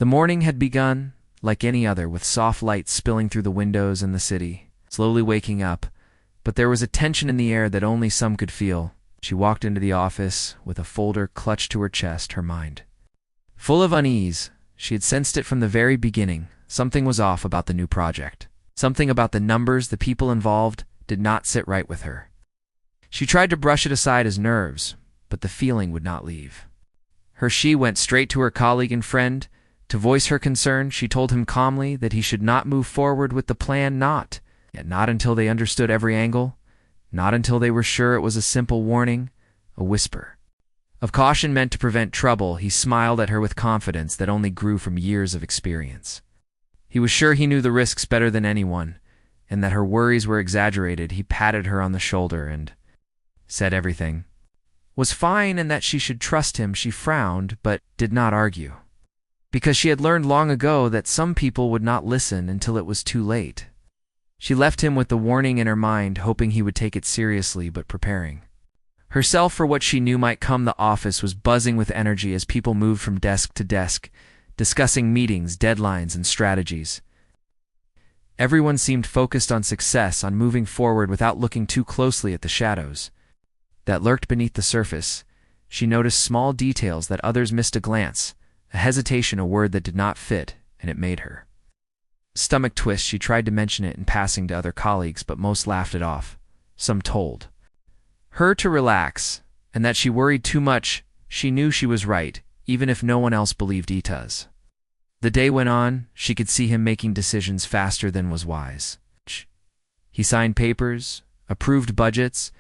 The morning had begun, like any other, with soft light spilling through the windows and the city, slowly waking up, but there was a tension in the air that only some could feel. She walked into the office with a folder clutched to her chest, her mind full of unease. She had sensed it from the very beginning. Something was off about the new project. Something about the numbers, the people involved, did not sit right with her. She tried to brush it aside as nerves, but the feeling would not leave. She went straight to her colleague and friend. To voice her concern, she told him calmly that he should not move forward with the plan, not until they understood every angle, not until they were sure it was a simple warning, a whisper of caution meant to prevent trouble. He smiled at her with confidence that only grew from years of experience. He was sure he knew the risks better than anyone, and that her worries were exaggerated. He patted her on the shoulder and said everything was fine and that she should trust him. She frowned, but did not argue, because she had learned long ago that some people would not listen until it was too late. She left him with the warning in her mind, hoping he would take it seriously, but preparing herself for what she knew might come. The office was buzzing with energy as people moved from desk to desk, discussing meetings, deadlines, and strategies. Everyone seemed focused on success, on moving forward without looking too closely at the shadows that lurked beneath the surface. She noticed small details that others missed, a glance, a hesitation, a word that did not fit, and it made her stomach twist. She tried to mention it in passing to other colleagues, but most laughed it off. Some told her to relax, and that she worried too much. She knew she was right, even if no one else believed it. The day went on. She could see him making decisions faster than was wise. He signed papers, approved budgets,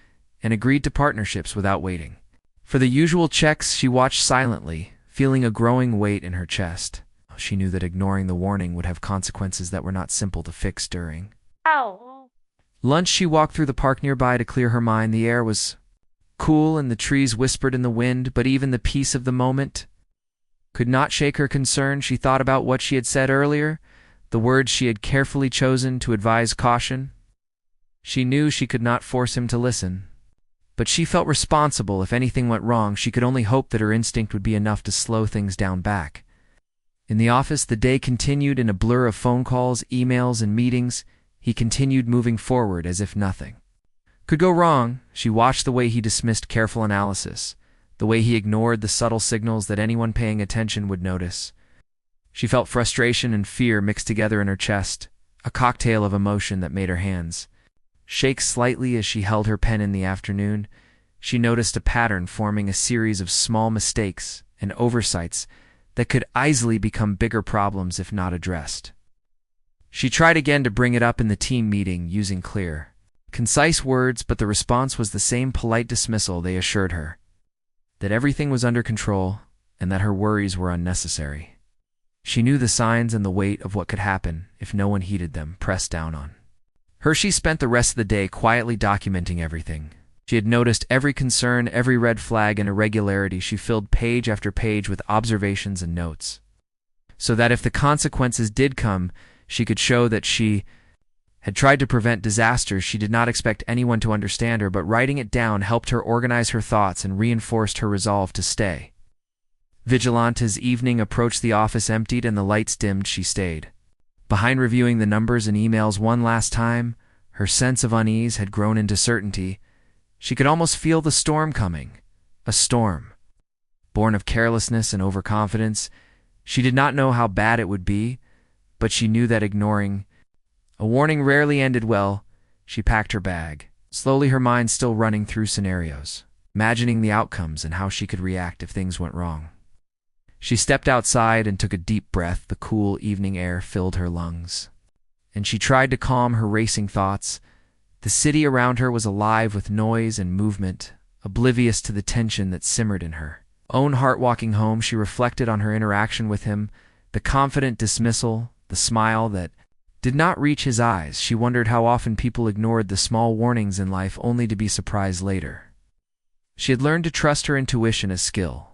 and agreed to partnerships without waiting for the usual checks. She watched silently, feeling a growing weight in her chest. She knew that ignoring the warning would have consequences that were not simple to fix. During lunch, she walked through the park nearby to clear her mind. The air was cool and the trees whispered in the wind, but even the peace of the moment could not shake her concern. She thought about what she had said earlier, the words she had carefully chosen to advise caution. She knew she could not force him to listen, but she felt responsible. If anything went wrong, she could only hope that her instinct would be enough to slow things down. Back in the office, the day continued in a blur of phone calls, emails, and meetings. He continued moving forward as if nothing could go wrong. She watched the way he dismissed careful analysis, the way he ignored the subtle signals that anyone paying attention would notice. She felt frustration and fear mixed together in her chest, a cocktail of emotion that made her hands shake slightly as she held her pen. In the afternoon, she noticed a pattern forming, a series of small mistakes and oversights that could easily become bigger problems if not addressed. She tried again to bring it up in the team meeting, using clear, concise words, but the response was the same polite dismissal. They assured her that everything was under control and that her worries were unnecessary. She knew the signs and the weight of what could happen if no one heeded them pressed down on her. She spent the rest of the day quietly documenting everything. She had noticed every concern, every red flag and irregularity. She filled page after page with observations and notes, so that if the consequences did come, she could show that she had tried to prevent disasters. She did not expect anyone to understand her, but writing it down helped her organize her thoughts and reinforced her resolve to stay vigilant. As evening approached, the office emptied and the lights dimmed. She stayed behind, reviewing the numbers and emails one last time. Her sense of unease had grown into certainty. She could almost feel the storm coming, a storm born of carelessness and overconfidence. She did not know how bad it would be, but she knew that ignoring a warning rarely ended well. She packed her bag, slowly, her mind still running through scenarios, imagining the outcomes and how she could react if things went wrong. She stepped outside and took a deep breath. The cool evening air filled her lungs, and she tried to calm her racing thoughts. The city around her was alive with noise and movement, oblivious to the tension that simmered in her own heart. Walking home, she reflected on her interaction with him, the confident dismissal, the smile that did not reach his eyes. She wondered how often people ignored the small warnings in life only to be surprised later. She had learned to trust her intuition, a skill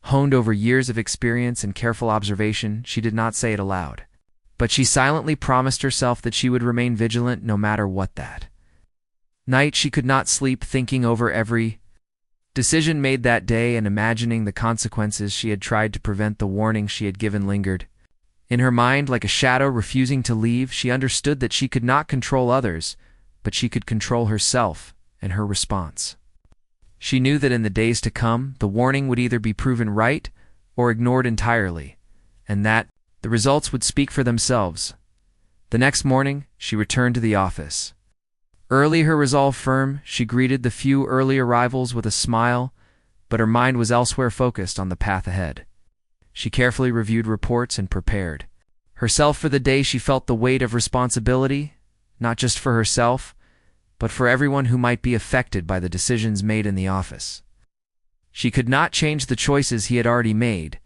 honed over years of experience and careful observation. She did not say it aloud, but she silently promised herself that she would remain vigilant no matter what. That night she could not sleep, thinking over every decision made that day, and imagining the consequences she had tried to prevent, the warning she had given lingered. In her mind, like a shadow refusing to leave, she understood that she could not control others, but she could control herself and her response. She knew that in the days to come, the warning would either be proven right or ignored entirely, and that the results would speak for themselves. The next morning, she returned to the office. Early, her resolve firm, she greeted the few early arrivals with a smile, but her mind was elsewhere, focused on the path ahead. She carefully reviewed reports and prepared herself for the day. She felt the weight of responsibility, not just for herself, but for everyone who might be affected by the decisions made in the office. She could not change the choices he had already made,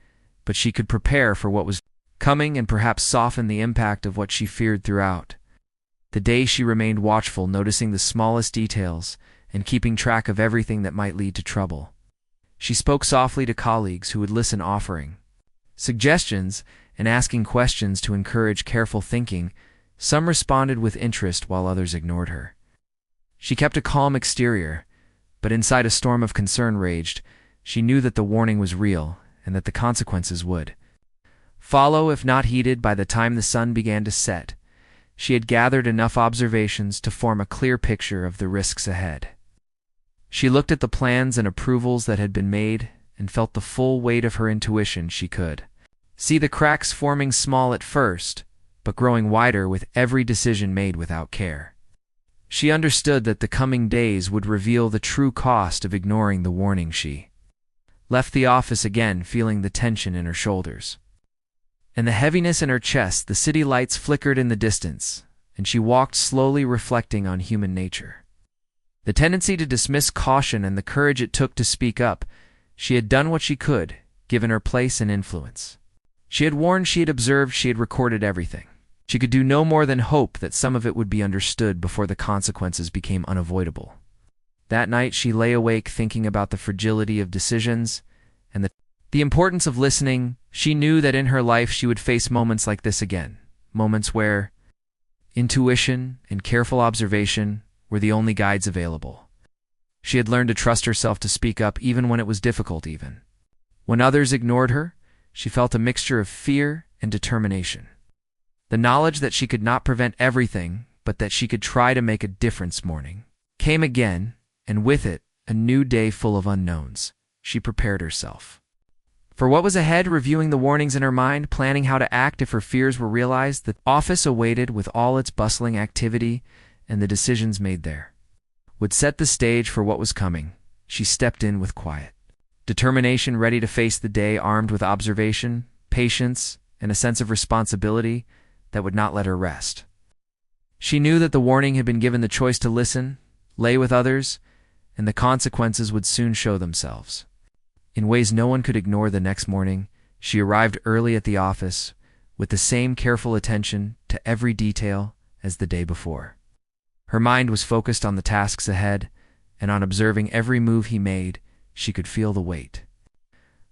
but she could prepare for what was coming and perhaps soften the impact of what she feared throughout the day. She remained watchful, noticing the smallest details and keeping track of everything that might lead to trouble. She spoke softly to colleagues who would listen, offering suggestions and asking questions to encourage careful thinking. Some responded with interest while others ignored her. She kept a calm exterior, but inside a storm of concern raged. She knew that the warning was real and that the consequences would follow if not heeded. By the time the sun began to set, she had gathered enough observations to form a clear picture of the risks ahead. She looked at the plans and approvals that had been made and felt the full weight of her intuition. She could see the cracks forming, small at first, but growing wider with every decision made without care. She understood that the coming days would reveal the true cost of ignoring the warning. She left the office again, feeling the tension in her shoulders and the heaviness in her chest. The city lights flickered in the distance, and she walked slowly, reflecting on human nature. The tendency to dismiss caution and the courage it took to speak up. She had done what she could, given her place and influence. She had warned, she had observed, she had recorded everything. She could do no more than hope that some of it would be understood before the consequences became unavoidable. That night she lay awake, thinking about the fragility of decisions and the importance of listening. She knew that in her life she would face moments like this again, moments where intuition and careful observation were the only guides available. She had learned to trust herself to speak up even when it was difficult. Even when others ignored her, she felt a mixture of fear and determination. The knowledge that she could not prevent everything, but that she could try to make a difference. Morning came again, and with it, a new day full of unknowns. She prepared herself for what was ahead, reviewing the warnings in her mind, planning how to act if her fears were realized. The office awaited, with all its bustling activity, and the decisions made there would set the stage for what was coming. She stepped in with quiet determination, ready to face the day, armed with observation, patience, and a sense of responsibility that would not let her rest. She knew that the warning had been given, the choice to listen, lay with others, and the consequences would soon show themselves in ways no one could ignore. The next morning, she arrived early at the office with the same careful attention to every detail as the day before. Her mind was focused on the tasks ahead, and on observing every move he made. She could feel the weight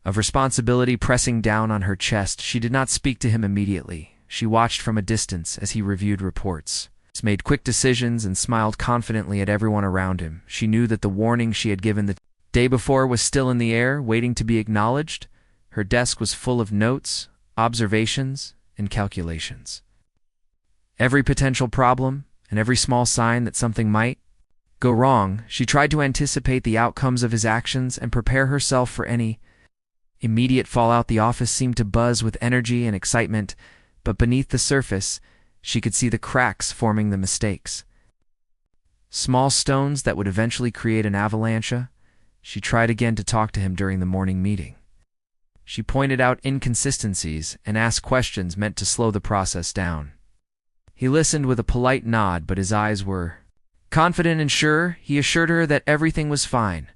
of responsibility pressing down on her chest. She did not speak to him immediately. She watched from a distance as he reviewed reports, made quick decisions, and smiled confidently at everyone around him. She knew that the warning she had given the day before was still in the air, waiting to be acknowledged. Her desk was full of notes, observations, and calculations. Every potential problem and every small sign that something might go wrong. She tried to anticipate the outcomes of his actions and prepare herself for any immediate fallout. The office seemed to buzz with energy and excitement, but beneath the surface, she could see the cracks forming, the mistakes, small stones that would eventually create an avalanche. She tried again to talk to him during the morning meeting. She pointed out inconsistencies and asked questions meant to slow the process down. He listened with a polite nod, but his eyes were confident and sure. He assured her that everything was fine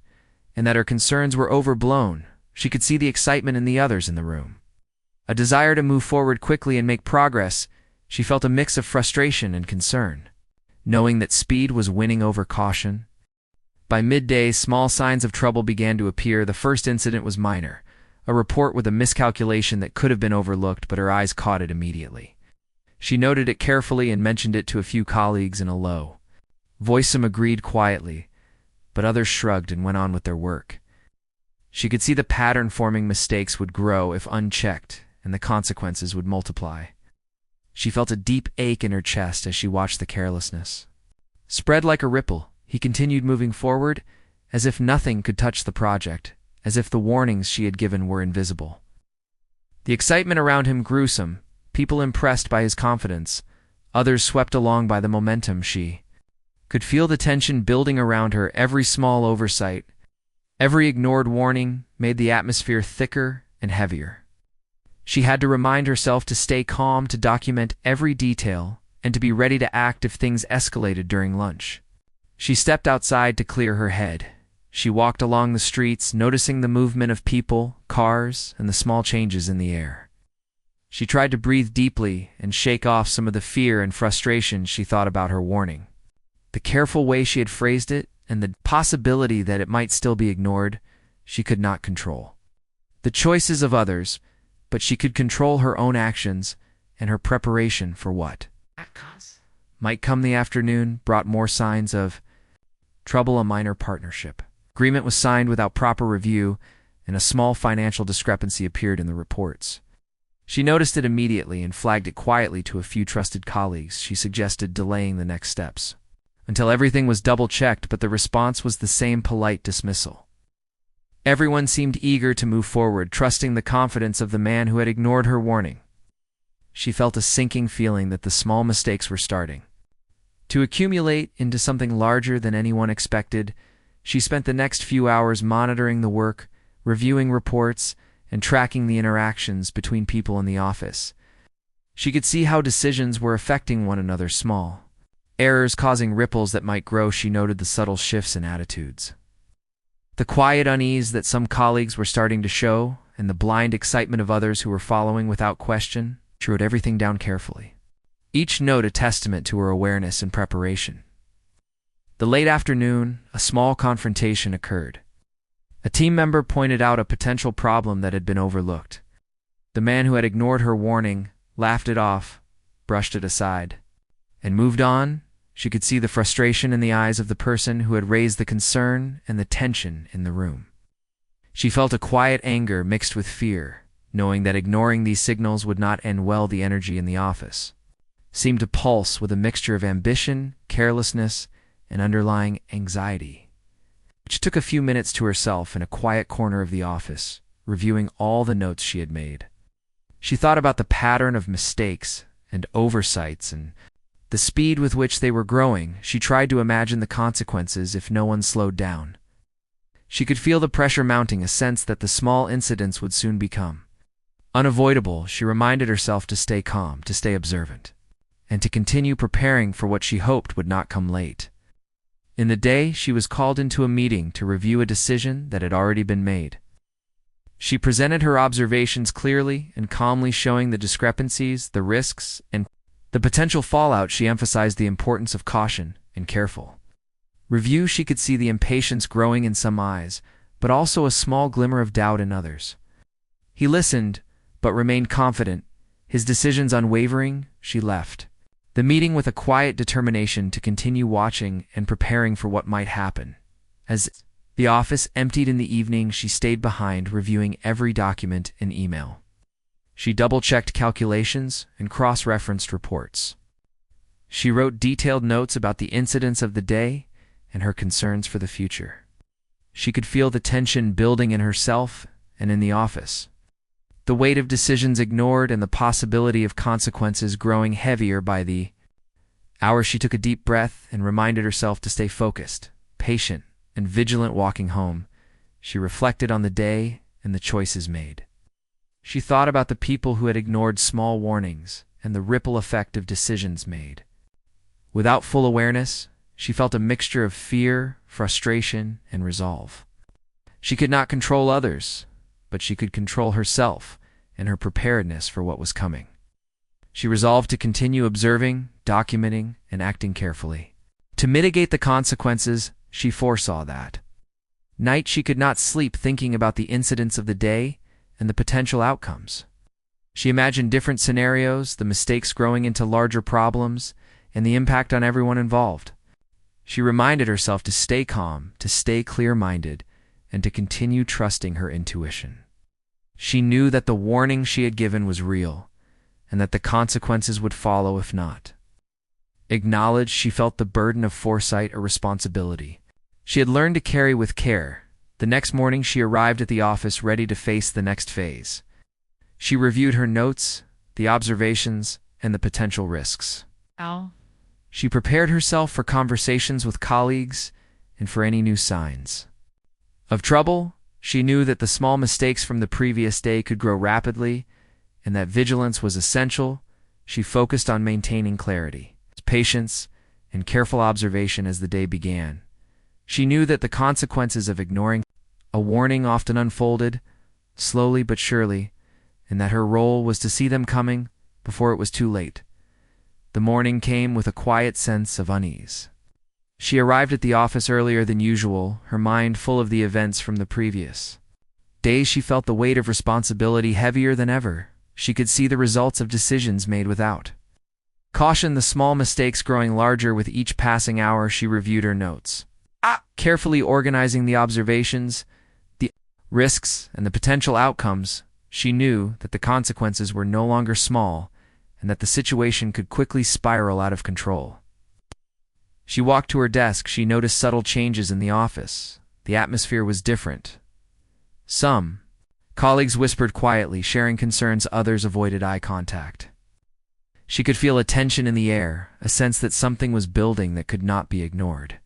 and that her concerns were overblown. She could see the excitement in the others in the room, a desire to move forward quickly and make progress. She felt a mix of frustration and concern, knowing that speed was winning over caution. By midday, small signs of trouble began to appear. The first incident was minor, a report with a miscalculation that could have been overlooked, but her eyes caught it immediately. She noted it carefully and mentioned it to a few colleagues in a low voice. Some agreed quietly, but others shrugged and went on with their work. She could see the pattern-forming mistakes would grow if unchecked, and the consequences would multiply. She felt a deep ache in her chest as she watched the carelessness. Spread like a ripple, he continued moving forward, as if nothing could touch the project, as if the warnings she had given were invisible. The excitement around him grew, people impressed by his confidence, others swept along by the momentum. She could feel the tension building around her. Every small oversight, every ignored warning made the atmosphere thicker and heavier. She had to remind herself to stay calm, to document every detail, and to be ready to act if things escalated during lunch. She stepped outside to clear her head. She walked along the streets, noticing the movement of people, cars, and the small changes in the air. She tried to breathe deeply and shake off some of the fear and frustration she thought about her warning. The careful way she had phrased it, and the possibility that it might still be ignored, she could not control. The choices of others, but she could control her own actions and her preparation for what might come. The afternoon brought more signs of trouble. A minor partnership agreement was signed without proper review, and a small financial discrepancy appeared in the reports. She noticed it immediately and flagged it quietly to a few trusted colleagues. She suggested delaying the next steps until everything was double-checked, but the response was the same polite dismissal. Everyone seemed eager to move forward, trusting the confidence of the man who had ignored her warning. She felt a sinking feeling that the small mistakes were starting to accumulate into something larger than anyone expected. She spent the next few hours monitoring the work, reviewing reports, and tracking the interactions between people in the office. She could see how decisions were affecting one another, small errors causing ripples that might grow. She noted the subtle shifts in attitudes, the quiet unease that some colleagues were starting to show, and the blind excitement of others who were following without question. She wrote everything down carefully, each note a testament to her awareness and preparation. The late afternoon, a small confrontation occurred. A team member pointed out a potential problem that had been overlooked. The man who had ignored her warning laughed it off, brushed it aside, and moved on. She could see the frustration in the eyes of the person who had raised the concern and the tension in the room. She felt a quiet anger mixed with fear, knowing that ignoring these signals would not end well. The energy in the office seemed to pulse with a mixture of ambition, carelessness, and underlying anxiety. She took a few minutes to herself in a quiet corner of the office, reviewing all the notes she had made. She thought about the pattern of mistakes and oversights and the speed with which they were growing. She tried to imagine the consequences if no one slowed down. She could feel the pressure mounting, a sense that the small incidents would soon become unavoidable. She reminded herself to stay calm, to stay observant, and to continue preparing for what she hoped would not come late. In the day, she was called into a meeting to review a decision that had already been made. She presented her observations clearly and calmly, showing the discrepancies, the risks, and the potential fallout. She emphasized the importance of caution and careful review. She could see the impatience growing in some eyes, but also a small glimmer of doubt in others. He listened, but remained confident, his decisions unwavering. She left the meeting with a quiet determination to continue watching and preparing for what might happen. As the office emptied in the evening, she stayed behind, reviewing every document and email. She double-checked calculations and cross-referenced reports. She wrote detailed notes about the incidents of the day and her concerns for the future. She could feel the tension building in herself and in the office, the weight of decisions ignored and the possibility of consequences growing heavier by the hour. She took a deep breath and reminded herself to stay focused, patient, and vigilant. Walking home, she reflected on the day and the choices made. She thought about the people who had ignored small warnings and the ripple effect of decisions made. Without full awareness, she felt a mixture of fear, frustration, and resolve. She could not control others, but she could control herself and her preparedness for what was coming. She resolved to continue observing, documenting, and acting carefully. To mitigate the consequences, she foresaw that night she could not sleep, thinking about the incidents of the day and the potential outcomes. She imagined different scenarios, the mistakes growing into larger problems, and the impact on everyone involved. She reminded herself to stay calm, to stay clear-minded, and to continue trusting her intuition. She knew that the warning she had given was real, and that the consequences would follow if not. Acknowledged, she felt the burden of foresight, a responsibility she had learned to carry with care. The next morning she arrived at the office ready to face the next phase. She reviewed her notes, the observations, and the potential risks. She prepared herself for conversations with colleagues and for any new signs of trouble. She knew that the small mistakes from the previous day could grow rapidly, and that vigilance was essential. She focused on maintaining clarity, patience, and careful observation as the day began. She knew that the consequences of ignoring a warning often unfolded, slowly but surely, and that her role was to see them coming before it was too late. The morning came with a quiet sense of unease. She arrived at the office earlier than usual, her mind full of the events from the previous days. She felt the weight of responsibility heavier than ever. She could see the results of decisions made without caution, the small mistakes growing larger with each passing hour. She reviewed her notes, carefully organizing the observations, the risks, and the potential outcomes. She knew that the consequences were no longer small, and that the situation could quickly spiral out of control. She walked to her desk. She noticed subtle changes in the office. The atmosphere was different. Some colleagues whispered quietly, sharing concerns. Others avoided eye contact. She could feel a tension in the air, a sense that something was building that could not be ignored.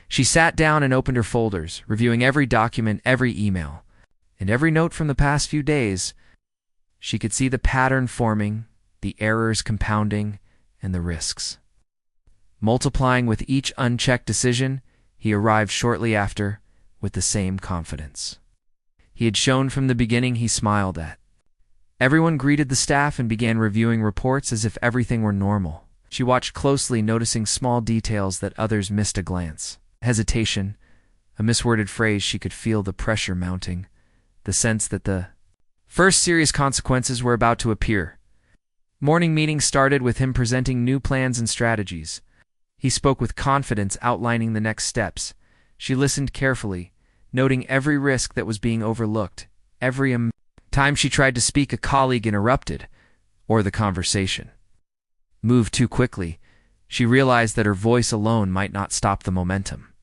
She sat down and opened her folders, reviewing every document, every email, and every note from the past few days. She could see the pattern forming, the errors compounding, and the risks multiplying with each unchecked decision. He arrived shortly after, with the same confidence he had shown from the beginning. He smiled at everyone, greeted the staff, and began reviewing reports as if everything were normal. She watched closely, noticing small details that others missed a glance. Hesitation, a misworded phrase. She could feel the pressure mounting, the sense that the first serious consequences were about to appear. Morning meetings started with him presenting new plans and strategies. He spoke with confidence, outlining the next steps. She listened carefully, noting every risk that was being overlooked. Every time she tried to speak, a colleague interrupted, or the conversation moved too quickly. She realized that her voice alone might not stop the momentum.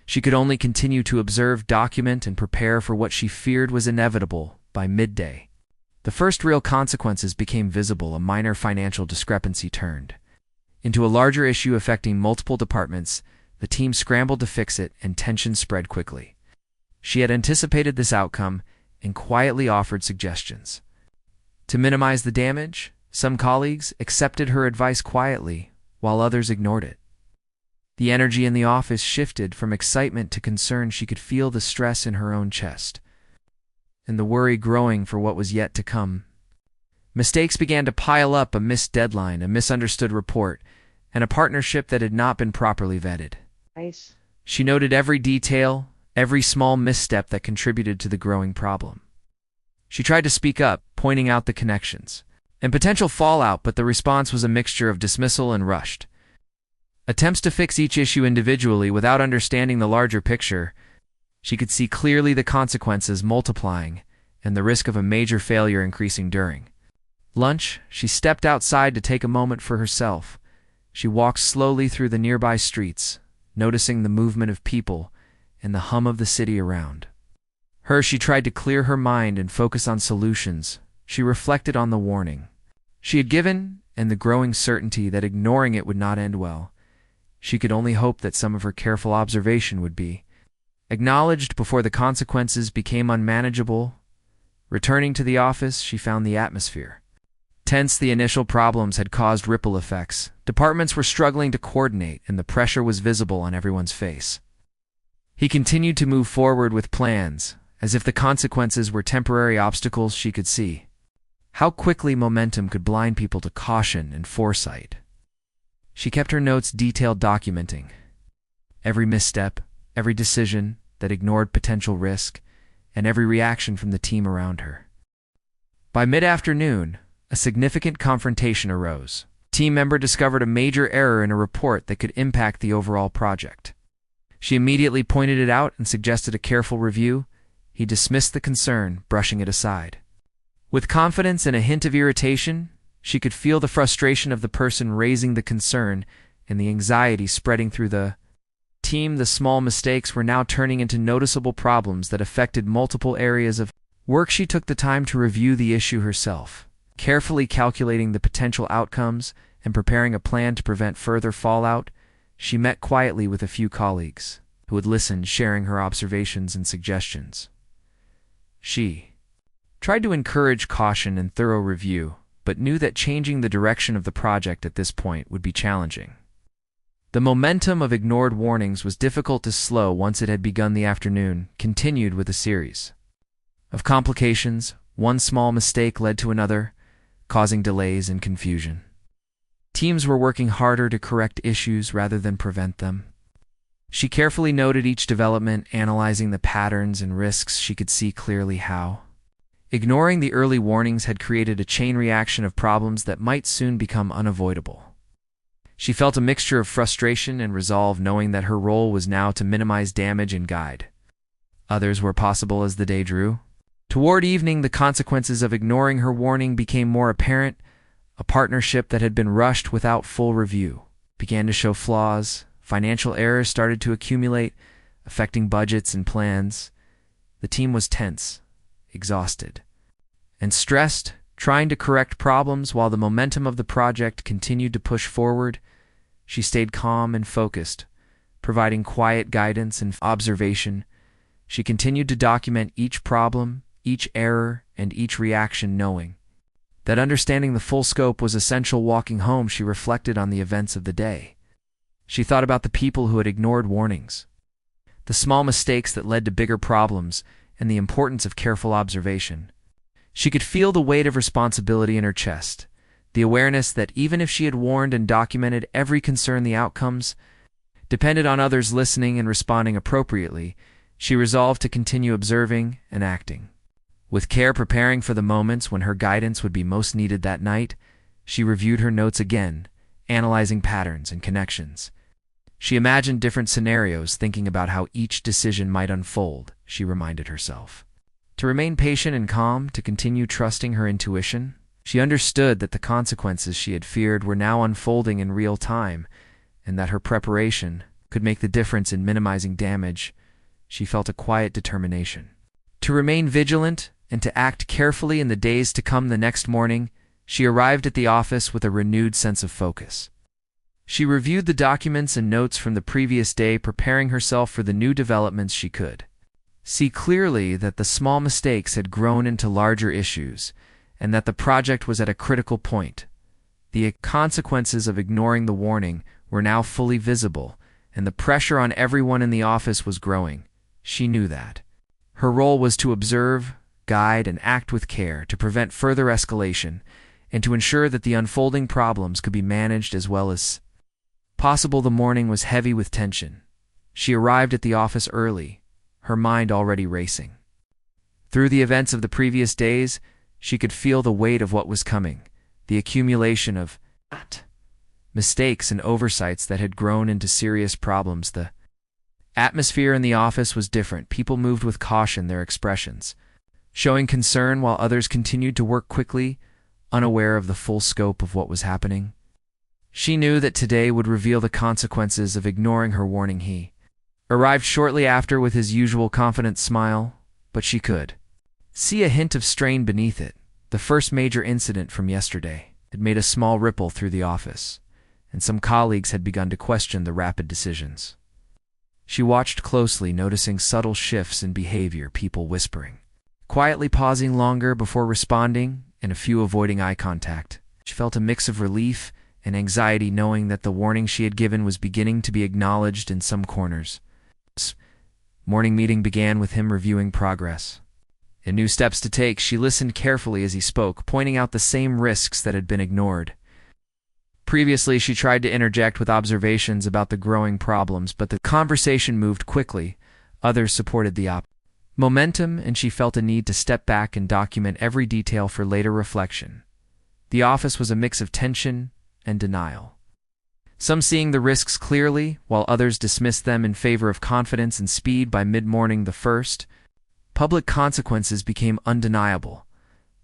She could only continue to observe, document, and prepare for what she feared was inevitable. By midday, the first real consequences became visible. A minor financial discrepancy turned into a larger issue affecting multiple departments. The team scrambled to fix it, and tension spread quickly. She had anticipated this outcome and quietly offered suggestions to minimize the damage. Some colleagues accepted her advice quietly, while others ignored it. The energy in the office shifted from excitement to concern. She could feel the stress in her own chest, and the worry growing for what was yet to come. Mistakes began to pile up: a missed deadline, a misunderstood report, and a partnership that had not been properly vetted. Nice. She noted every detail, every small misstep that contributed to the growing problem. She tried to speak up, pointing out the connections and potential fallout, but the response was a mixture of dismissal and rushed attempts to fix each issue individually without understanding the larger picture. She could see clearly the consequences multiplying and the risk of a major failure increasing. During lunch, she stepped outside to take a moment for herself. She walked slowly through the nearby streets, noticing the movement of people and the hum of the city around her. She tried to clear her mind and focus on solutions. She reflected on the warning she had given and the growing certainty that ignoring it would not end well. She could only hope that some of her careful observation would be acknowledged before the consequences became unmanageable. Returning to the office, she found the atmosphere tense. The initial problems had caused ripple effects. Departments were struggling to coordinate, and the pressure was visible on everyone's face. He continued to move forward with plans, as if the consequences were temporary obstacles. She could see how quickly momentum could blind people to caution and foresight. She kept her notes detailed, documenting every misstep, every decision that ignored potential risk, and every reaction from the team around her. By mid-afternoon, a significant confrontation arose. A team member discovered a major error in a report that could impact the overall project. She immediately pointed it out and suggested a careful review. He dismissed the concern, brushing it aside. With confidence and a hint of irritation, she could feel the frustration of the person raising the concern and the anxiety spreading through the team. The small mistakes were now turning into noticeable problems that affected multiple areas of work. She took the time to review the issue herself, carefully calculating the potential outcomes and preparing a plan to prevent further fallout. She met quietly with a few colleagues who had listened, sharing her observations and suggestions. She tried to encourage caution and thorough review, but knew that changing the direction of the project at this point would be challenging. The momentum of ignored warnings was difficult to slow once it had begun. The afternoon continued with a series of complications. One small mistake led to another, causing delays and confusion. Teams were working harder to correct issues rather than prevent them. She carefully noted each development, analyzing the patterns and risks. She could see clearly how ignoring the early warnings had created a chain reaction of problems that might soon become unavoidable. She felt a mixture of frustration and resolve, knowing that her role was now to minimize damage and guide others where possible. As the day drew toward evening, the consequences of ignoring her warning became more apparent. A partnership that had been rushed without full review began to show flaws. Financial errors started to accumulate, affecting budgets and plans. The team was tense, exhausted, and stressed, trying to correct problems while the momentum of the project continued to push forward. She stayed calm and focused, providing quiet guidance and observation. She continued to document each problem, each error, and each reaction, knowing that understanding the full scope was essential. Walking home, she reflected on the events of the day. She thought about the people who had ignored warnings, the small mistakes that led to bigger problems, and the importance of careful observation. She could feel the weight of responsibility in her chest, the awareness that even if she had warned and documented every concern, the outcomes depended on others listening and responding appropriately. She resolved to continue observing and acting with care, preparing for the moments when her guidance would be most needed. That night, she reviewed her notes again, analyzing patterns and connections. She imagined different scenarios, thinking about how each decision might unfold. She reminded herself to remain patient and calm, to continue trusting her intuition. She understood that the consequences she had feared were now unfolding in real time, and that her preparation could make the difference in minimizing damage. She felt a quiet determination to remain vigilant and to act carefully in the days to come. The next morning, she arrived at the office with a renewed sense of focus. She reviewed the documents and notes from the previous day, preparing herself for the new developments. She could see clearly that the small mistakes had grown into larger issues, and that the project was at a critical point. The consequences of ignoring the warning were now fully visible, and the pressure on everyone in the office was growing. She knew that her role was to observe, guide, and act with care to prevent further escalation, and to ensure that the unfolding problems could be managed as well as possible. The morning was heavy with tension. She arrived at the office early, her mind already racing. Through the events of the previous days, she could feel the weight of what was coming, the accumulation of mistakes and oversights that had grown into serious problems. The atmosphere in the office was different. People moved with caution, their expressions showing concern, while others continued to work quickly, unaware of the full scope of what was happening. She knew that today would reveal the consequences of ignoring her warning. He arrived shortly after with his usual confident smile, but she could see a hint of strain beneath it. The first major incident from yesterday had made a small ripple through the office, and some colleagues had begun to question the rapid decisions. She watched closely, noticing subtle shifts in behavior, people whispering, quietly pausing longer before responding, and a few avoiding eye contact. She felt a mix of relief and anxiety, knowing that the warning she had given was beginning to be acknowledged in some corners. Morning meeting began with him reviewing progress and new steps to take. She listened carefully as he spoke, pointing out the same risks that had been ignored. Previously, she tried to interject with observations about the growing problems, but the conversation moved quickly. Others supported the momentum, and she felt a need to step back and document every detail for later reflection. The office was a mix of tension and denial. some seeing the risks clearly, while others dismissed them in favor of confidence and speed. By mid-morning the first, public consequences became undeniable.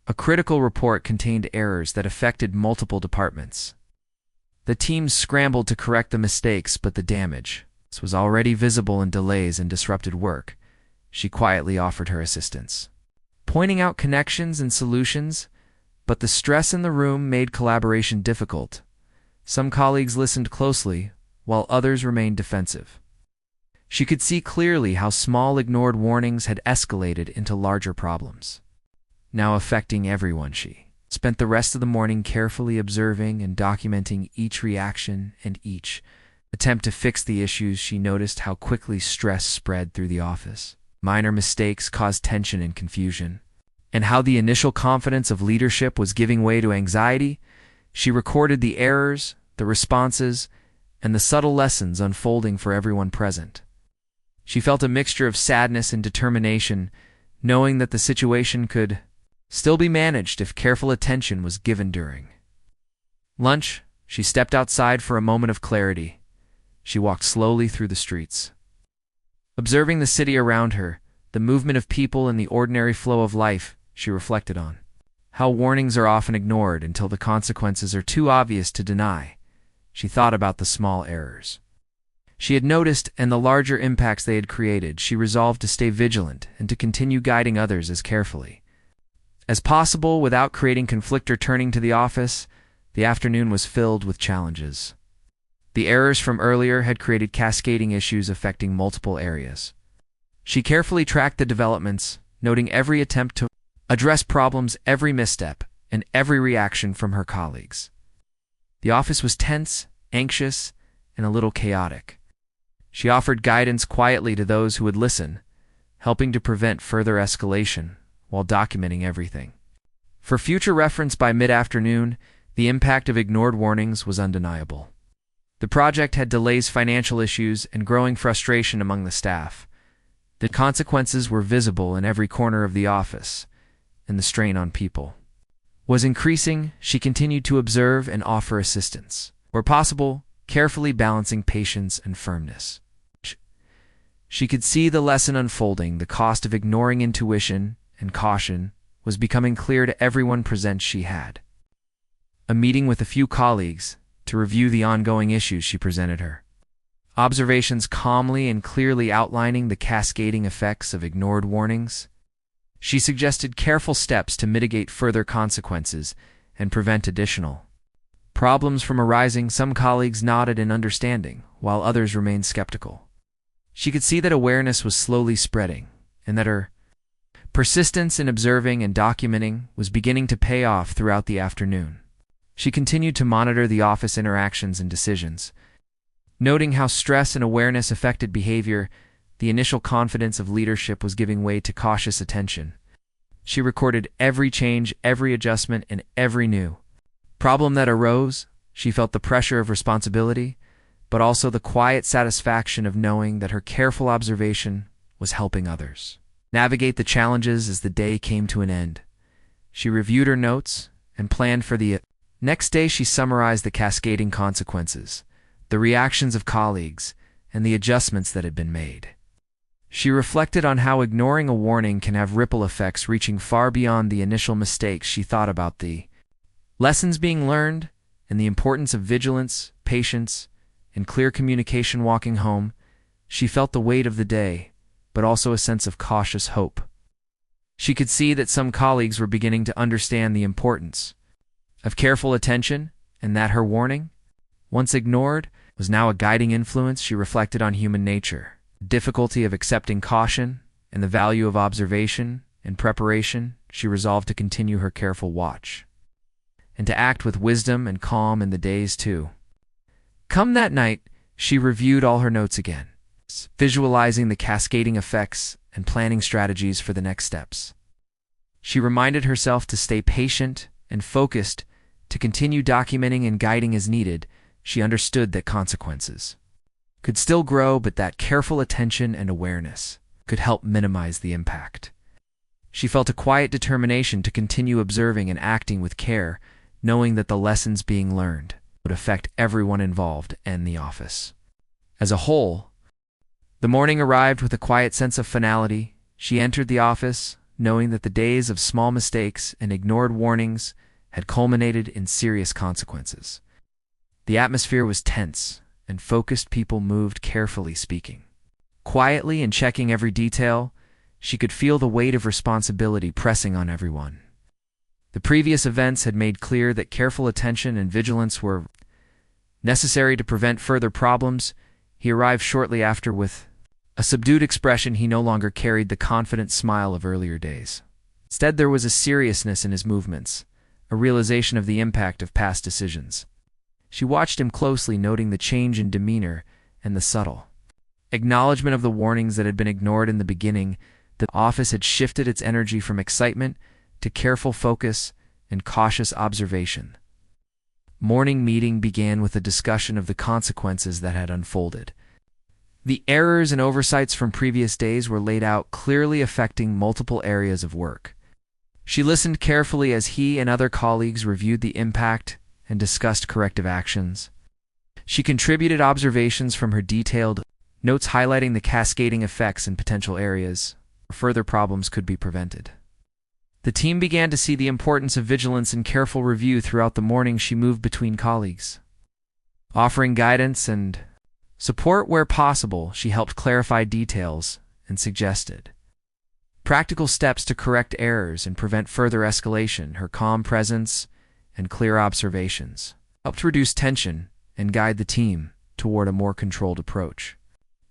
A critical report contained errors that affected multiple departments. The teams scrambled to correct the mistakes, but the damage was already visible in delays and disrupted work. She quietly offered her assistance, pointing out connections and solutions, but the stress in the room made collaboration difficult. Some colleagues listened closely, while others remained defensive. She could see clearly how small ignored warnings had escalated into larger problems, now affecting everyone. She spent the rest of the morning carefully observing and documenting each reaction and each attempt to fix the issues. She noticed how quickly stress spread through the office. Minor mistakes caused tension and confusion, and how the initial confidence of leadership was giving way to anxiety. She recorded the errors, the responses, and the subtle lessons unfolding for everyone present. She felt a mixture of sadness and determination, knowing that the situation could still be managed if careful attention was given. During lunch, she stepped outside for a moment of clarity. She walked slowly through the streets, observing the city around her, the movement of people and the ordinary flow of life. She reflected on how warnings are often ignored until the consequences are too obvious to deny. She thought about the small errors she had noticed and the larger impacts they had created. She resolved to stay vigilant and to continue guiding others as carefully as possible without creating conflict. Returning to the office, the afternoon was filled with challenges. The errors from earlier had created cascading issues affecting multiple areas. She carefully tracked the developments, noting every attempt to address problems, every misstep, and every reaction from her colleagues. The office was tense, anxious, and a little chaotic. She offered guidance quietly to those who would listen, helping to prevent further escalation while documenting everything for future reference. By mid-afternoon, the impact of ignored warnings was undeniable. The project had delays, financial issues, and growing frustration among the staff. The consequences were visible in every corner of the office, and the strain on people was increasing. She continued to observe and offer assistance, where possible, carefully balancing patience and firmness. She could see the lesson unfolding. The cost of ignoring intuition and caution was becoming clear to everyone present. She had a meeting with a few colleagues to review the ongoing issues. She presented her observations calmly and clearly, outlining the cascading effects of ignored warnings. She suggested careful steps to mitigate further consequences and prevent additional problems from arising. Some colleagues nodded in understanding, while others remained skeptical. She could see that awareness was slowly spreading, and that her persistence in observing and documenting was beginning to pay off. Throughout the afternoon, she continued to monitor the office interactions and decisions, noting how stress and awareness affected behavior. The initial confidence of leadership was giving way to cautious attention. She recorded every change, every adjustment, and every new problem that arose. She felt the pressure of responsibility, but also the quiet satisfaction of knowing that her careful observation was helping others navigate the challenges. As the day came to an end, she reviewed her notes and planned for the next day. She summarized the cascading consequences, the reactions of colleagues, and the adjustments that had been made. She reflected on how ignoring a warning can have ripple effects reaching far beyond the initial mistakes. She thought about the lessons being learned and the importance of vigilance, patience, and clear communication. Walking home, she felt the weight of the day, but also a sense of cautious hope. She could see that some colleagues were beginning to understand the importance of careful attention, and that her warning, once ignored, was now a guiding influence. She reflected on human nature, the difficulty of accepting caution, and the value of observation and preparation. She resolved to continue her careful watch, and to act with wisdom and calm in the days to come. That night, she reviewed all her notes again, visualizing the cascading effects and planning strategies for the next steps. She reminded herself to stay patient and focused, to continue documenting and guiding as needed. She understood that consequences could still grow, but that careful attention and awareness could help minimize the impact. She felt a quiet determination to continue observing and acting with care, knowing that the lessons being learned would affect everyone involved and the office. As a whole, the morning arrived with a quiet sense of finality. She entered the office, knowing that the days of small mistakes and ignored warnings had culminated in serious consequences. The atmosphere was tense, and focused people moved carefully speaking. Quietly and checking every detail, she could feel the weight of responsibility pressing on everyone. The previous events had made clear that careful attention and vigilance were necessary to prevent further problems. He arrived shortly after with a subdued expression. He no longer carried the confident smile of earlier days. Instead, there was a seriousness in his movements, a realization of the impact of past decisions. She watched him closely, noting the change in demeanor and the subtle acknowledgement of the warnings that had been ignored in the beginning. The office had shifted its energy from excitement to careful focus and cautious observation. Morning meeting began with a discussion of the consequences that had unfolded. The errors and oversights from previous days were laid out, clearly affecting multiple areas of work. She listened carefully as he and other colleagues reviewed the impact and discussed corrective actions. She contributed observations from her detailed notes, highlighting the cascading effects in potential areas where further problems could be prevented. The team began to see the importance of vigilance and careful review. Throughout the morning, she moved between colleagues, offering guidance and support where possible. She helped clarify details and suggested practical steps to correct errors and prevent further escalation. Her calm presence and clear observations helped reduce tension and guide the team toward a more controlled approach.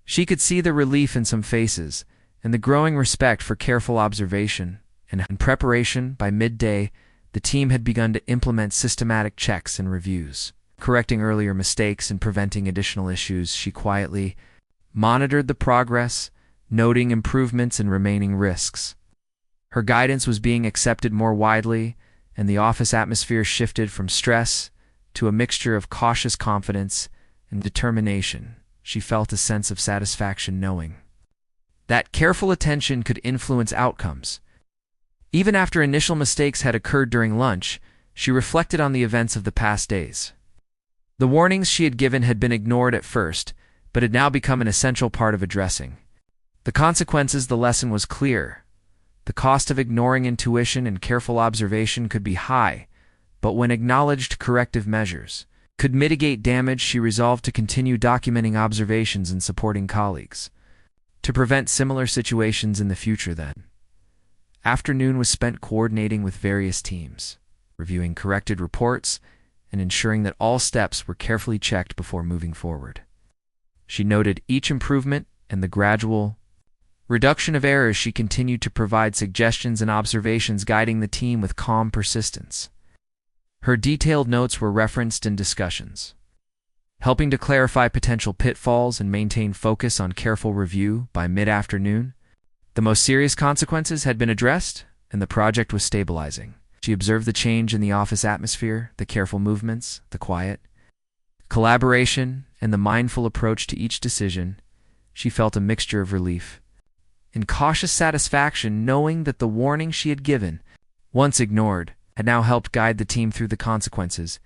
She could see the relief in some faces and the growing respect for careful observation and preparation. By midday, the team had begun to implement systematic checks and reviews, correcting earlier mistakes and preventing additional issues. She quietly monitored the progress, noting improvements and remaining risks. Her guidance was being accepted more widely, and the office atmosphere shifted from stress to a mixture of cautious confidence and determination. She felt a sense of satisfaction knowing that careful attention could influence outcomes. Even after initial mistakes had occurred during lunch, she reflected on the events of the past days. The warnings she had given had been ignored at first, but had now become an essential part of addressing the consequences. The lesson was clear. The cost of ignoring intuition and careful observation could be high, but when acknowledged, corrective measures could mitigate damage. She resolved to continue documenting observations and supporting colleagues to prevent similar situations in the future. Then, afternoon was spent coordinating with various teams, reviewing corrected reports, and ensuring that all steps were carefully checked before moving forward. She noted each improvement and the gradual reduction of errors. She continued to provide suggestions and observations, guiding the team with calm persistence. Her detailed notes were referenced in discussions, helping to clarify potential pitfalls and maintain focus on careful review. By mid-afternoon, the most serious consequences had been addressed, and the project was stabilizing. She observed the change in the office atmosphere, the careful movements, the quiet collaboration, and the mindful approach to each decision. She felt a mixture of relief and cautious satisfaction, knowing that the warning she had given, once ignored, had now helped guide the team through the consequences.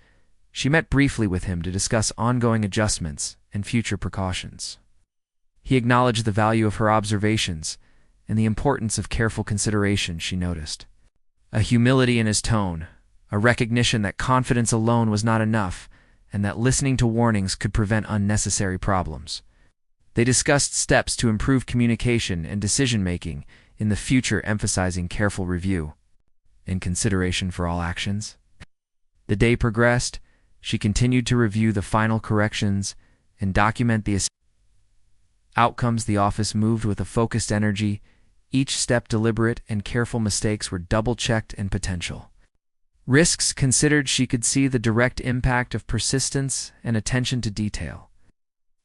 She met briefly with him to discuss ongoing adjustments and future precautions. He acknowledged the value of her observations and the importance of careful consideration. She noticed a humility in his tone, a recognition that confidence alone was not enough, and that listening to warnings could prevent unnecessary problems. They discussed steps to improve communication and decision-making in the future, emphasizing careful review and consideration for all actions. The day progressed. She continued to review the final corrections and document the outcomes. The office moved with a focused energy, each step deliberate, and careful. Mistakes were double-checked and potential risks considered. She could see the direct impact of persistence and attention to detail.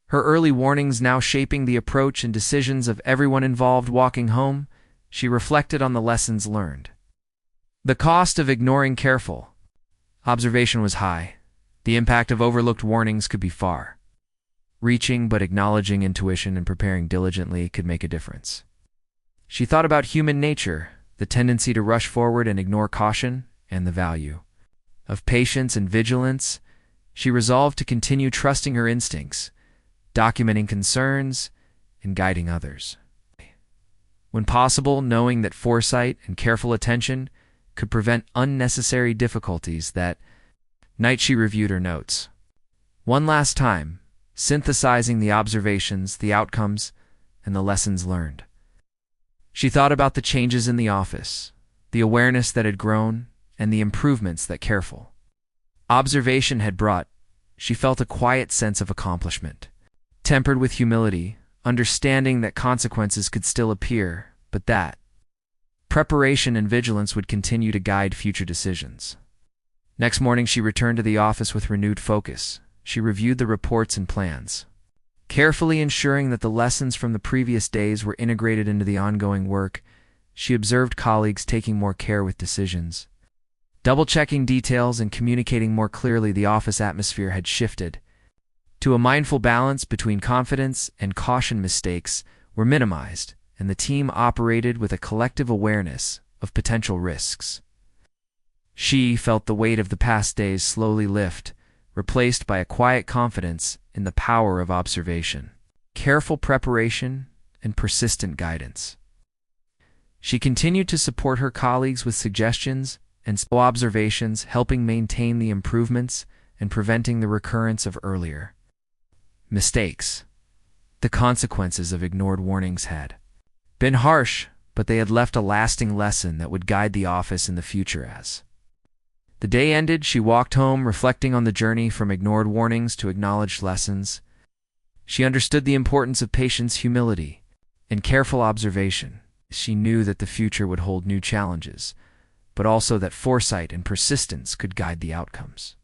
Her early warnings now shaping the approach and decisions of everyone involved. Walking home, she reflected on the lessons learned. The cost of ignoring careful observation was high. The impact of overlooked warnings could be far-reaching, but acknowledging intuition and preparing diligently could make a difference. She thought about human nature, the tendency to rush forward and ignore caution, and the value of patience and vigilance. She resolved to continue trusting her instincts, documenting concerns, and guiding others. When possible, knowing that foresight and careful attention could prevent unnecessary difficulties, that night she reviewed her notes one last time, synthesizing the observations, the outcomes, and the lessons learned. She thought about the changes in the office, the awareness that had grown, and the improvements that careful observation had brought. She felt a quiet sense of accomplishment, tempered with humility, understanding that consequences could still appear, but that preparation and vigilance would continue to guide future decisions. Next morning, she returned to the office with renewed focus. She reviewed the reports and plans, carefully ensuring that the lessons from the previous days were integrated into the ongoing work. She observed colleagues taking more care with decisions, double-checking details and communicating more clearly. The office atmosphere had shifted to a mindful balance between confidence and caution. Mistakes were minimized, and the team operated with a collective awareness of potential risks. She felt the weight of the past days slowly lift, replaced by a quiet confidence in the power of observation, careful preparation, and persistent guidance. She continued to support her colleagues with suggestions and slow observations, helping maintain the improvements and preventing the recurrence of earlier mistakes. The consequences of ignored warnings had been harsh, but they had left a lasting lesson that would guide the office in the future. As the day ended, she walked home, reflecting on the journey from ignored warnings to acknowledged lessons. She understood the importance of patience, humility, and careful observation. She knew that the future would hold new challenges, but also that foresight and persistence could guide the outcomes.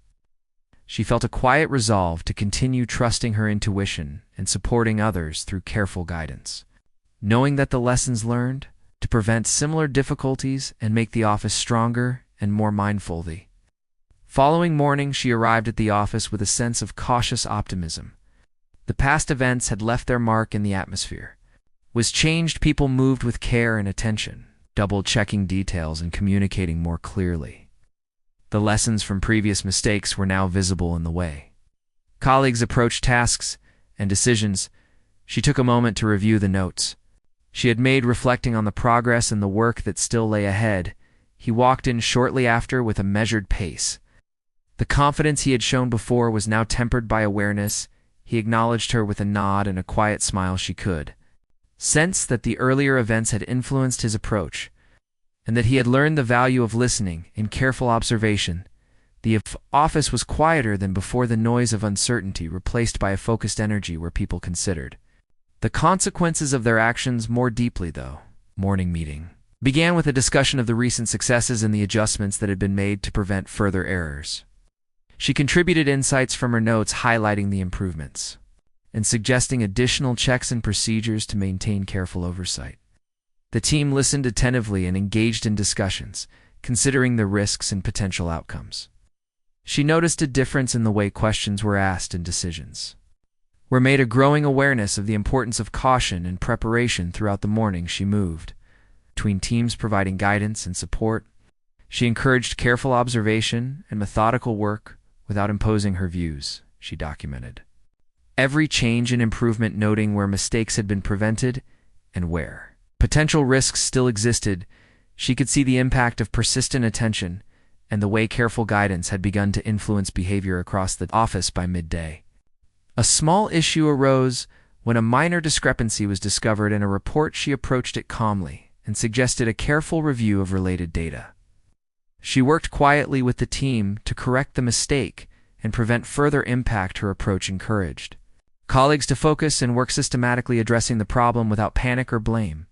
She felt a quiet resolve to continue trusting her intuition and supporting others through careful guidance, knowing that the lessons learned to prevent similar difficulties and make the office stronger and more mindful. The following morning, she arrived at the office with a sense of cautious optimism. The past events had left their mark in the atmosphere. Was changed, people moved with care and attention, double-checking details and communicating more clearly. The lessons from previous mistakes were now visible in the way colleagues approached tasks and decisions. She took a moment to review the notes she had made, reflecting on the progress and the work that still lay ahead. He walked in shortly after with a measured pace. The confidence he had shown before was now tempered by awareness. He acknowledged her with a nod and a quiet smile. She could sense that the earlier events had influenced his approach, and that he had learned the value of listening and careful observation. The office was quieter than before, the noise of uncertainty replaced by a focused energy where people considered the consequences of their actions more deeply. Though morning meeting began with a discussion of the recent successes and the adjustments that had been made to prevent further errors. She contributed insights from her notes, highlighting the improvements and suggesting additional checks and procedures to maintain careful oversight. The team listened attentively and engaged in discussions, considering the risks and potential outcomes. She noticed a difference in the way questions were asked and decisions were made, a growing awareness of the importance of caution and preparation. Throughout the morning, she moved between teams, providing guidance and support. She encouraged careful observation and methodical work without imposing her views. She documented every change and improvement, noting where mistakes had been prevented and where potential risks still existed. She could see the impact of persistent attention and the way careful guidance had begun to influence behavior across the office. By midday, a small issue arose when a minor discrepancy was discovered in a report. She approached it calmly and suggested a careful review of related data. She worked quietly with the team to correct the mistake and prevent further impact. Her approach encouraged colleagues to focus and work systematically, addressing the problem without panic or blame.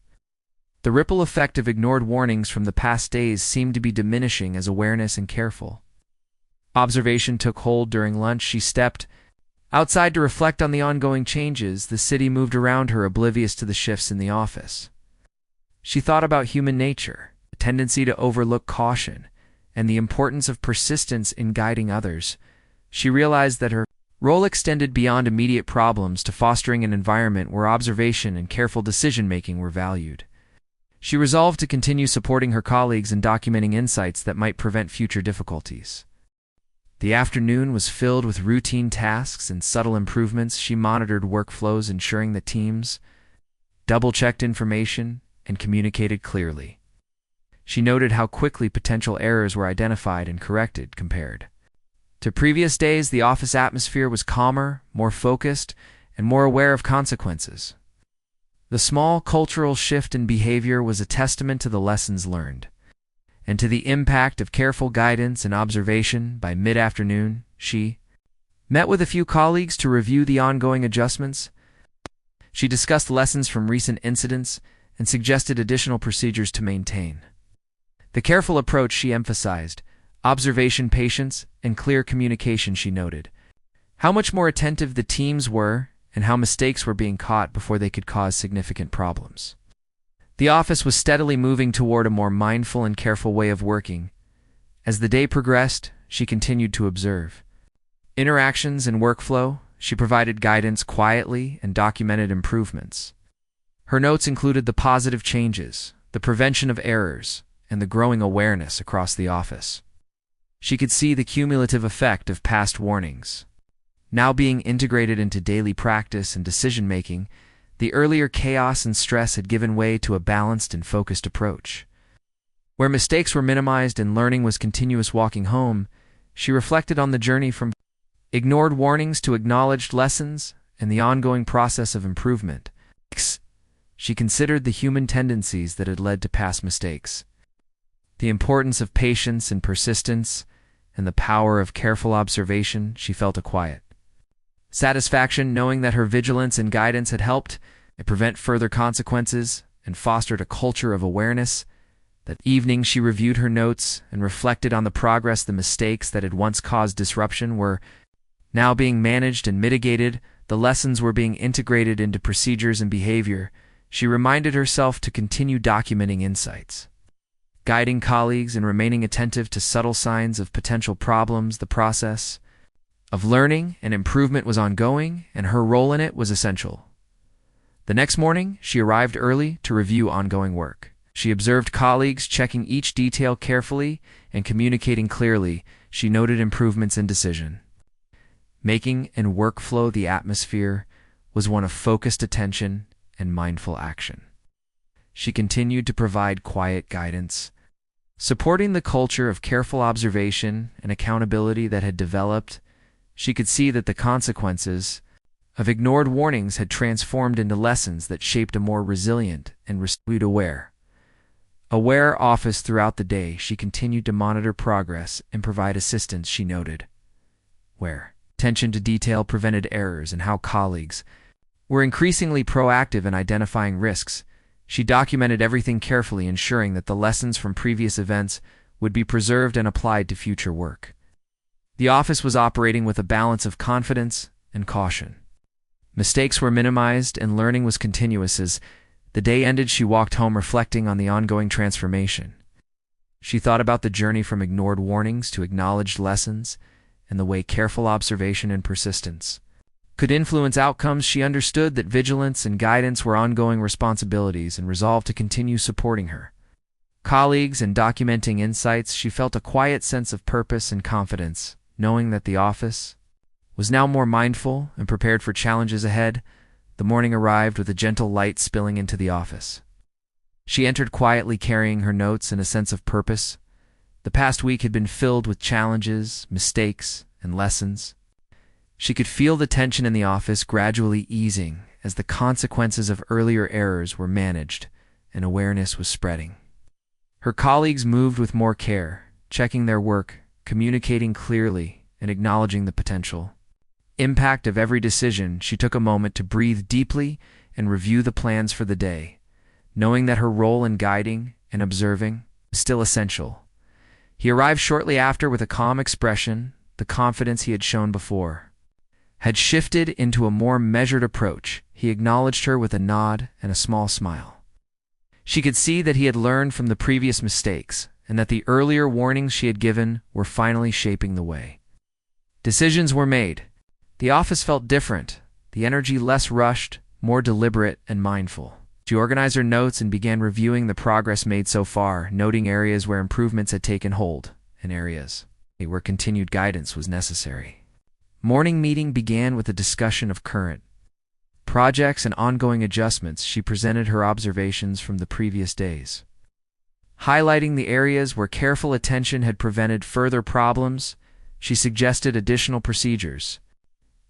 The ripple effect of ignored warnings from the past days seemed to be diminishing as awareness and careful observation took hold. During lunch, she stepped outside to reflect on the ongoing changes. The city moved around her, oblivious to the shifts in the office. She thought about human nature, a tendency to overlook caution, and the importance of persistence in guiding others. She realized that her role extended beyond immediate problems to fostering an environment where observation and careful decision-making were valued. She resolved to continue supporting her colleagues and documenting insights that might prevent future difficulties. The afternoon was filled with routine tasks and subtle improvements. She monitored workflows, ensuring that teams double-checked information and communicated clearly. She noted how quickly potential errors were identified and corrected compared to previous days. The office atmosphere was calmer, more focused, and more aware of consequences. The small cultural shift in behavior was a testament to the lessons learned and to the impact of careful guidance and observation. By mid-afternoon, she met with a few colleagues to review the ongoing adjustments. She discussed lessons from recent incidents and suggested additional procedures to maintain the careful approach she emphasized: observation, patience, and clear communication. She noted how much more attentive the teams were and how mistakes were being caught before they could cause significant problems. The office was steadily moving toward a more mindful and careful way of working. As the day progressed, she continued to observe interactions and workflow. She provided guidance quietly and documented improvements. Her notes included the positive changes, the prevention of errors, and the growing awareness across the office. She could see the cumulative effect of past warnings now being integrated into daily practice and decision-making. The earlier chaos and stress had given way to a balanced and focused approach, where mistakes were minimized and learning was continuous. Walking home, she reflected on the journey from ignored warnings to acknowledged lessons and the ongoing process of improvement. She considered the human tendencies that had led to past mistakes, the importance of patience and persistence, and the power of careful observation. She felt a quiet satisfaction knowing that her vigilance and guidance had helped prevent further consequences and fostered a culture of awareness. That evening, she reviewed her notes and reflected on the progress. The mistakes that had once caused disruption were now being managed and mitigated. The lessons were being integrated into procedures and behavior. She reminded herself to continue documenting insights, guiding colleagues, and remaining attentive to subtle signs of potential problems. The process of learning and improvement was ongoing, and her role in it was essential. The next morning, she arrived early to review ongoing work. She observed colleagues checking each detail carefully and communicating clearly. She noted improvements in decision making and workflow. The atmosphere was one of focused attention and mindful action. She continued to provide quiet guidance, supporting the culture of careful observation and accountability that had developed. She could see that the consequences of ignored warnings had transformed into lessons that shaped a more resilient and aware office. Throughout the day, she continued to monitor progress and provide assistance. She noted where attention to detail prevented errors and how colleagues were increasingly proactive in identifying risks. She documented everything carefully, ensuring that the lessons from previous events would be preserved and applied to future work. The office was operating with a balance of confidence and caution. Mistakes were minimized and learning was continuous. As the day ended, she walked home reflecting on the ongoing transformation. She thought about the journey from ignored warnings to acknowledged lessons and the way careful observation and persistence could influence outcomes. She understood that vigilance and guidance were ongoing responsibilities and resolved to continue supporting her colleagues and documenting insights. She felt a quiet sense of purpose and confidence, knowing that the office was now more mindful and prepared for challenges ahead. The morning arrived with a gentle light spilling into the office. She entered quietly, carrying her notes and a sense of purpose. The past week had been filled with challenges, mistakes, and lessons. She could feel the tension in the office gradually easing as the consequences of earlier errors were managed and awareness was spreading. Her colleagues moved with more care, checking their work, communicating clearly, and acknowledging the potential impact of every decision. She took a moment to breathe deeply and review the plans for the day, knowing that her role in guiding and observing was still essential. He arrived shortly after with a calm expression. The confidence he had shown before had shifted into a more measured approach. He acknowledged her with a nod and a small smile. She could see that he had learned from the previous mistakes and that the earlier warnings she had given were finally shaping the way decisions were made. The office felt different, the energy less rushed, more deliberate and mindful. She organized her notes and began reviewing the progress made so far, noting areas where improvements had taken hold and areas where continued guidance was necessary. Morning meeting began with a discussion of current projects and ongoing adjustments. She presented her observations from the previous days, highlighting the areas where careful attention had prevented further problems. She suggested additional procedures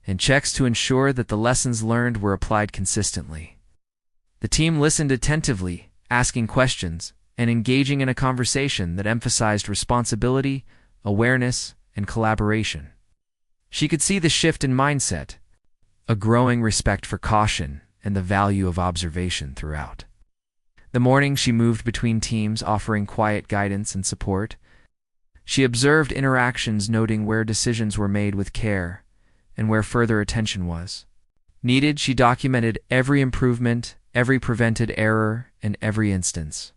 and checks to ensure that the lessons learned were applied consistently. The team listened attentively, asking questions and engaging in a conversation that emphasized responsibility, awareness, and collaboration. She could see the shift in mindset, a growing respect for caution and the value of observation throughout. The morning she moved between teams, offering quiet guidance and support. She observed interactions, noting where decisions were made with care and where further attention was needed. She documented every improvement, every prevented error, and every instance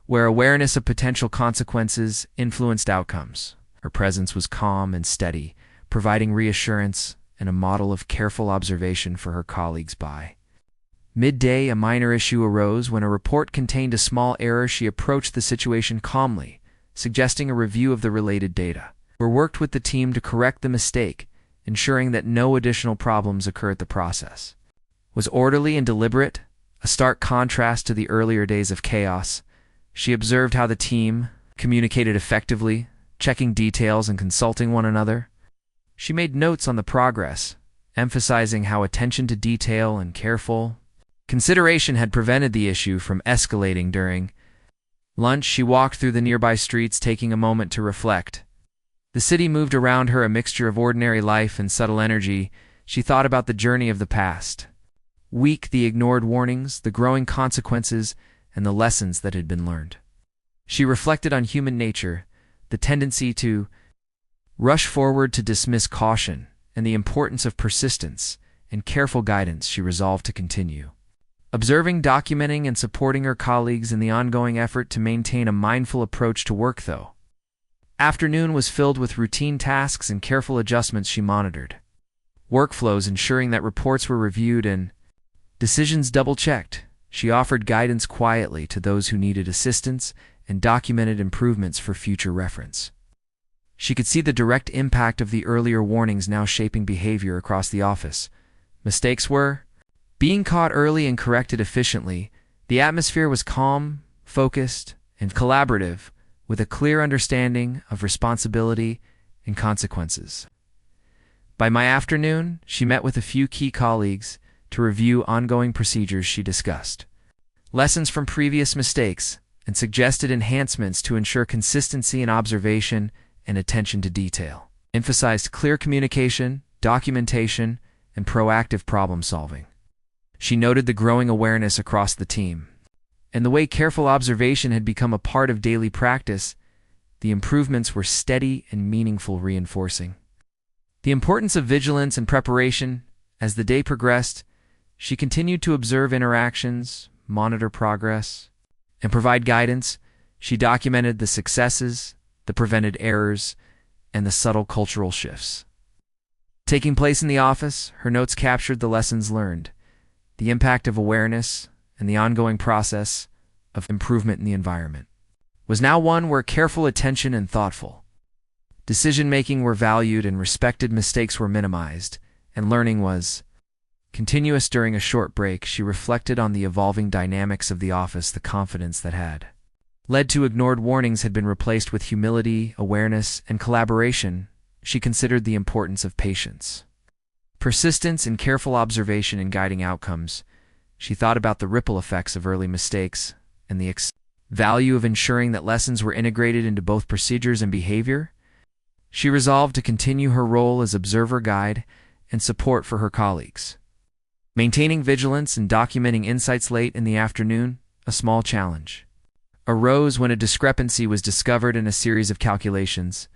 where awareness of potential consequences influenced outcomes. Her presence was calm and steady, providing reassurance and a model of careful observation for her colleagues. By midday, a minor issue arose when a report contained a small error. She approached the situation calmly, suggesting a review of the related data. We worked with the team to correct the mistake, ensuring that no additional problems occurred. The process was orderly and deliberate, a stark contrast to the earlier days of chaos. She observed how the team communicated effectively, checking details and consulting one another. She made notes on the progress, emphasizing how attention to detail and careful consideration had prevented the issue from escalating. During lunch, she walked through the nearby streets, taking a moment to reflect. The city moved around her, a mixture of ordinary life and subtle energy. She thought about the journey of the past week, the ignored warnings, the growing consequences, and the lessons that had been learned. She reflected on human nature, the tendency to rush forward, to dismiss caution, and the importance of persistence and careful guidance. She resolved to continue observing, documenting, and supporting her colleagues in the ongoing effort to maintain a mindful approach to work. Though afternoon was filled with routine tasks and careful adjustments, she monitored workflows, ensuring that reports were reviewed and decisions double-checked. She offered guidance quietly to those who needed assistance and documented improvements for future reference. She could see the direct impact of the earlier warnings now shaping behavior across the office. Mistakes were being caught early and corrected efficiently. The atmosphere was calm, focused, and collaborative, with a clear understanding of responsibility and consequences. By mid-afternoon, she met with a few key colleagues to review ongoing procedures. She discussed lessons from previous mistakes and suggested enhancements to ensure consistency in observation and attention to detail. Emphasized clear communication, documentation, and proactive problem-solving. She noted the growing awareness across the team and the way careful observation had become a part of daily practice. The improvements were steady and meaningful, reinforcing the importance of vigilance and preparation. As the day progressed, she continued to observe interactions, monitor progress, and provide guidance. She documented the successes, the prevented errors, and the subtle cultural shifts taking place in the office. Her notes captured the lessons learned, the impact of awareness, and the ongoing process of improvement in the environment was now one where careful attention and thoughtful decision-making were valued and respected. Mistakes were minimized, and learning was continuous. During a short break, she reflected on the evolving dynamics of the office. The confidence that had led to ignored warnings had been replaced with humility, awareness, and collaboration. She considered the importance of patience, persistence, and careful observation in guiding outcomes. She thought about the ripple effects of early mistakes and the value of ensuring that lessons were integrated into both procedures and behavior. She resolved to continue her role as observer, guide, and support for her colleagues. Maintaining vigilance and documenting insights. Late in the afternoon, a small challenge arose when a discrepancy was discovered in a series of calculations.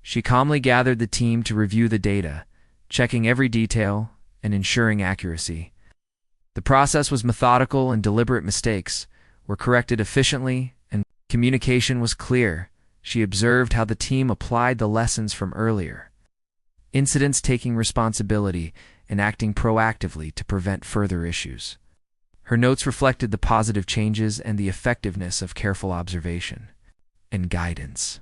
She calmly gathered the team to review the data, checking every detail and ensuring accuracy. The process was methodical and deliberate. Mistakes were corrected efficiently and communication was clear. She observed how the team applied the lessons from earlier incidents, taking responsibility and acting proactively to prevent further issues. Her notes reflected the positive changes and the effectiveness of careful observation and guidance.